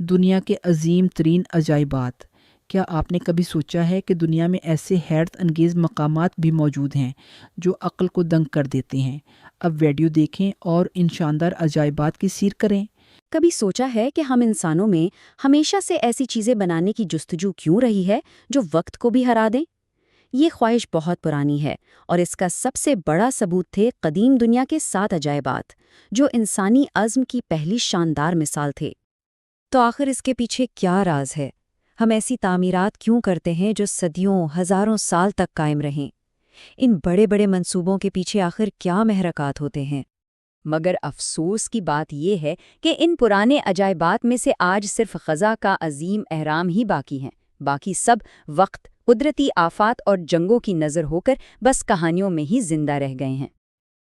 دنیا کے عظیم ترین عجائبات۔ کیا آپ نے کبھی سوچا ہے کہ دنیا میں ایسے حیرت انگیز مقامات بھی موجود ہیں جو عقل کو دنگ کر دیتے ہیں؟ اب ویڈیو دیکھیں اور ان شاندار عجائبات کی سیر کریں۔ کبھی سوچا ہے کہ ہم انسانوں میں ہمیشہ سے ایسی چیزیں بنانے کی جستجو کیوں رہی ہے جو وقت کو بھی ہرا دیں؟ یہ خواہش بہت پرانی ہے اور اس کا سب سے بڑا ثبوت تھے قدیم دنیا کے 7 عجائبات، جو انسانی عزم کی پہلی شاندار مثال تھے۔ تو آخر اس کے پیچھے کیا راز ہے؟ ہم ایسی تعمیرات کیوں کرتے ہیں جو صدیوں، ہزاروں سال تک قائم رہیں؟ ان بڑے بڑے منصوبوں کے پیچھے آخر کیا محرکات ہوتے ہیں؟ مگر افسوس کی بات یہ ہے کہ ان پرانے عجائبات میں سے آج صرف غزہ کا عظیم اہرام ہی باقی ہیں، باقی سب وقت، قدرتی آفات اور جنگوں کی نظر ہو کر بس کہانیوں میں ہی زندہ رہ گئے ہیں۔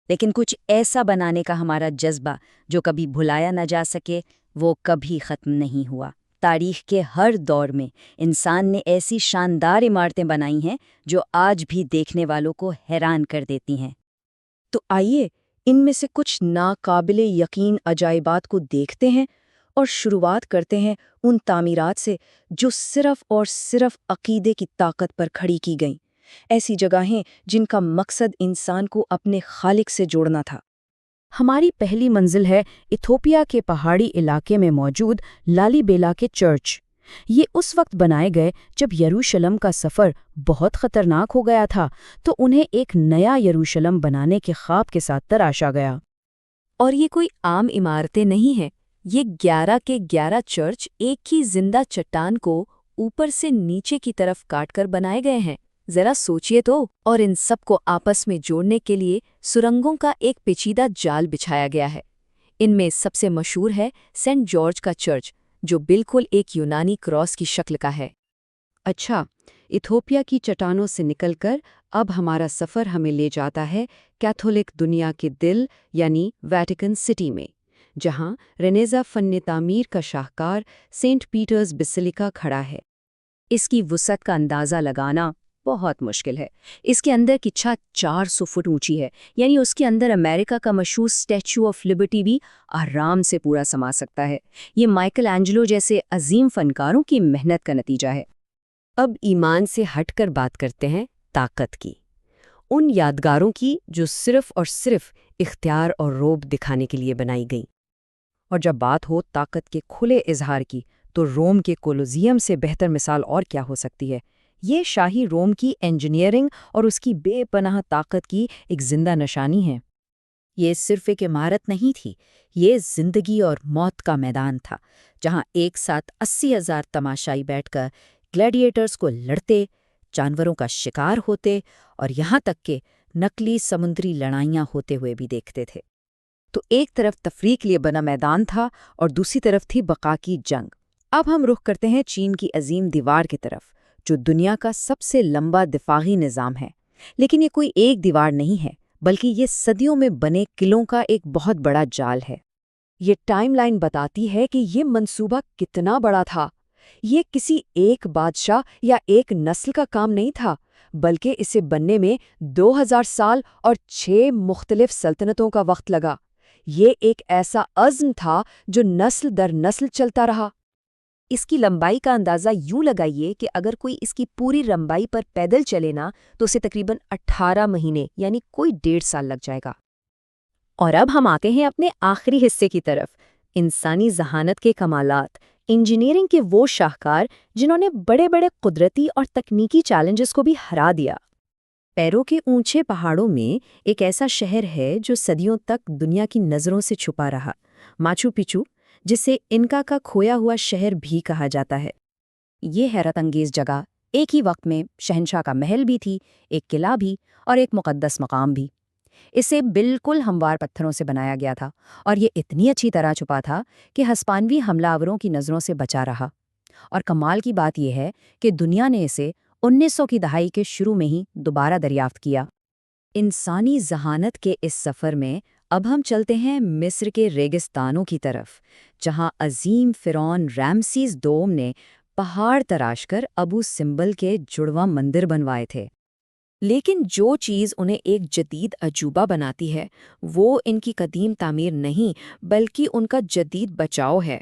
لیکن کچھ ایسا بنانے کا ہمارا جذبہ جو کبھی بھلایا نہ جا سکے، وہ کبھی ختم نہیں ہوا۔ تاریخ کے ہر دور میں انسان نے ایسی شاندار عمارتیں بنائی ہیں جو آج بھی دیکھنے والوں کو حیران کر دیتی ہیں۔ تو آئیے ان میں سے کچھ ناقابل یقین عجائبات کو دیکھتے ہیں اور شروعات کرتے ہیں ان تعمیرات سے جو صرف اور صرف عقیدے کی طاقت پر کھڑی کی گئیں، ایسی جگہیں جن کا مقصد انسان کو اپنے خالق سے جوڑنا تھا۔ ہماری پہلی منزل ہے ایتھوپیا کے پہاڑی علاقے میں موجود لالی بیلا کے چرچ۔ یہ اس وقت بنائے گئے جب یروشلم کا سفر بہت خطرناک ہو گیا تھا، تو انہیں ایک نیا یروشلم بنانے کے خواب کے ساتھ تراشا گیا۔ اور یہ کوئی عام عمارتیں نہیں ہیں، یہ 11 کے 11 چرچ ایک ہی زندہ چٹان کو اوپر سے نیچے کی طرف کاٹ کر بنائے گئے ہیں۔ ذرا سوچئے تو، اور ان سب کو آپس میں جوڑنے کے لیے سرنگوں کا ایک پیچیدہ جال بچھایا گیا ہے۔ ان میں سب سے مشہور ہے سینٹ جارج کا چرچ، جو بالکل ایک یونانی کراس کی شکل کا ہے۔ اچھا، ایتھوپیا کی چٹانوں سے نکل کر اب ہمارا سفر ہمیں لے جاتا ہے کیتھولک دنیا کے دل یعنی ویٹیکن سٹی میں، جہاں رینیزا فن تعمیر کا شاہکار سینٹ پیٹرز بیسیلیکا کھڑا ہے۔ اس کی وسعت کا اندازہ لگانا بہت مشکل ہے۔ اس کے اندر کی چھت 400 فٹ اونچی ہے، یعنی اس کے اندر امریکہ کا مشہور اسٹیچو آف لبرٹی بھی آرام سے پورا سما سکتا ہے۔ یہ مائیکل اینجلو جیسے عظیم فنکاروں کی محنت کا نتیجہ ہے۔ اب ایمان سے ہٹ کر بات کرتے ہیں طاقت کی، ان یادگاروں کی جو صرف اور صرف اختیار اور روب دکھانے کے لیے بنائی گئیں۔ اور جب بات ہو طاقت کے کھلے اظہار کی، تو روم کے کولوزیم سے بہتر مثال اور کیا ہو سکتی ہے؟ یہ شاہی روم کی انجینئرنگ اور اس کی بے پناہ طاقت کی ایک زندہ نشانی ہے۔ یہ صرف ایک عمارت نہیں تھی، یہ زندگی اور موت کا میدان تھا، جہاں ایک ساتھ 80,000 تماشائی بیٹھ کر گلیڈیٹرز کو لڑتے، جانوروں کا شکار ہوتے اور یہاں تک کہ نقلی سمندری لڑائیاں ہوتے ہوئے بھی دیکھتے تھے۔ تو ایک طرف تفریح کے لیے بنا میدان تھا اور دوسری طرف تھی بقا کی جنگ۔ اب ہم رخ کرتے ہیں چین کی عظیم دیوار کی طرف، جو دنیا کا سب سے لمبا دفاعی نظام ہے۔ لیکن یہ کوئی ایک دیوار نہیں ہے، بلکہ یہ صدیوں میں بنے قلعوں کا ایک بہت بڑا جال ہے۔ یہ ٹائم لائن بتاتی ہے کہ یہ منصوبہ کتنا بڑا تھا۔ یہ کسی ایک بادشاہ یا ایک نسل کا کام نہیں تھا، بلکہ اسے بننے میں 2000 سال اور 6 مختلف سلطنتوں کا وقت لگا۔ یہ ایک ایسا عزم تھا جو نسل در نسل چلتا رہا۔ اس کی لمبائی کا اندازہ یوں لگائیے کہ اگر کوئی اس کی پوری لمبائی پر پیدل چلے نا، تو اسے تقریباً 18 مہینے یعنی کوئی 1.5 سال لگ جائے گا۔ اور اب ہم آتے ہیں اپنے آخری حصے کی طرف، انسانی ذہانت کے کمالات، انجینئرنگ کے وہ شاہکار جنہوں نے بڑے بڑے قدرتی اور تکنیکی چیلنجز کو بھی ہرا دیا۔ پیرو کے اونچے پہاڑوں میں ایک ایسا شہر ہے جو صدیوں تک دنیا کی نظروں سے چھپا رہا، ماچو پچو، جسے انکا کا کھویا ہوا شہر بھی کہا جاتا ہے۔ یہ حیرت انگیز جگہ ایک ہی وقت میں شہنشاہ کا محل بھی تھی، ایک قلعہ بھی اور ایک مقدس مقام بھی۔ اسے بالکل ہموار پتھروں سے بنایا گیا تھا اور یہ اتنی اچھی طرح چھپا تھا کہ ہسپانوی حملہ آوروں کی نظروں سے بچا رہا۔ اور کمال کی بات یہ ہے کہ دنیا نے اسے 1900 کی دہائی کے شروع میں ہی دوبارہ دریافت کیا۔ انسانی ذہانت کے اس سفر میں اب ہم چلتے ہیں مصر کے ریگستانوں کی طرف، جہاں عظیم فرعون رامسیس دوم نے پہاڑ تراش کر ابو سمبل کے جڑواں مندر بنوائے تھے۔ لیکن جو چیز انہیں ایک جدید عجوبہ بناتی ہے، وہ ان کی قدیم تعمیر نہیں بلکہ ان کا جدید بچاؤ ہے۔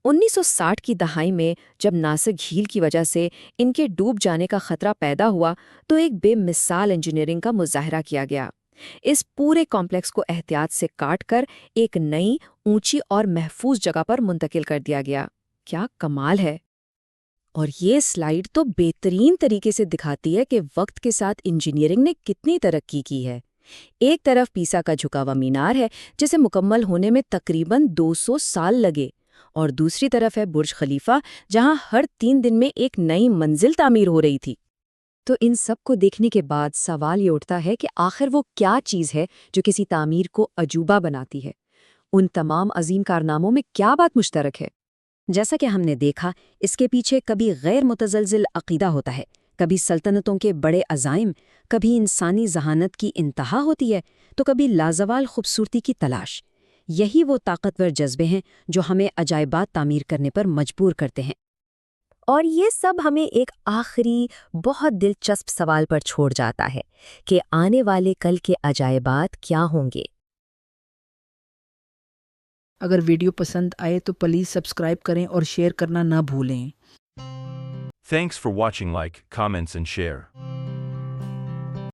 1960 کی دہائی میں جب ناصر جھیل کی وجہ سے ان کے ڈوب جانے کا خطرہ پیدا ہوا تو ایک بے مثال انجینئرنگ کا مظاہرہ کیا گیا۔ اس پورے کمپلیکس کو احتیاط سے کاٹ کر ایک نئی، اونچی اور محفوظ جگہ پر منتقل کر دیا گیا۔ کیا کمال ہے! اور یہ سلائیڈ تو بہترین طریقے سے دکھاتی ہے کہ وقت کے ساتھ انجینئرنگ نے کتنی ترقی کی ہے۔ ایک طرف پیسا کا جھکا ہوا مینار ہے جسے مکمل ہونے میں تقریباً 200 سال لگے، اور دوسری طرف ہے برج خلیفہ جہاں ہر 3 دن میں ایک نئی منزل تعمیر ہو رہی تھی۔ تو ان سب کو دیکھنے کے بعد سوال یہ اٹھتا ہے کہ آخر وہ کیا چیز ہے جو کسی تعمیر کو عجوبہ بناتی ہے؟ ان تمام عظیم کارناموں میں کیا بات مشترک ہے؟ جیسا کہ ہم نے دیکھا، اس کے پیچھے کبھی غیر متزلزل عقیدہ ہوتا ہے، کبھی سلطنتوں کے بڑے عزائم، کبھی انسانی ذہانت کی انتہا ہوتی ہے، تو کبھی لازوال خوبصورتی کی تلاش۔ یہی وہ طاقتور جذبے ہیں جو ہمیں عجائبات تعمیر کرنے پر مجبور کرتے ہیں۔ اور یہ سب ہمیں ایک آخری بہت دلچسپ سوال پر چھوڑ جاتا ہے کہ آنے والے کل کے عجائبات کیا ہوں گے؟ اگر ویڈیو پسند آئے تو پلیز سبسکرائب کریں اور شیئر کرنا نہ بھولیں۔ Thanks for watching. Like, comments and share.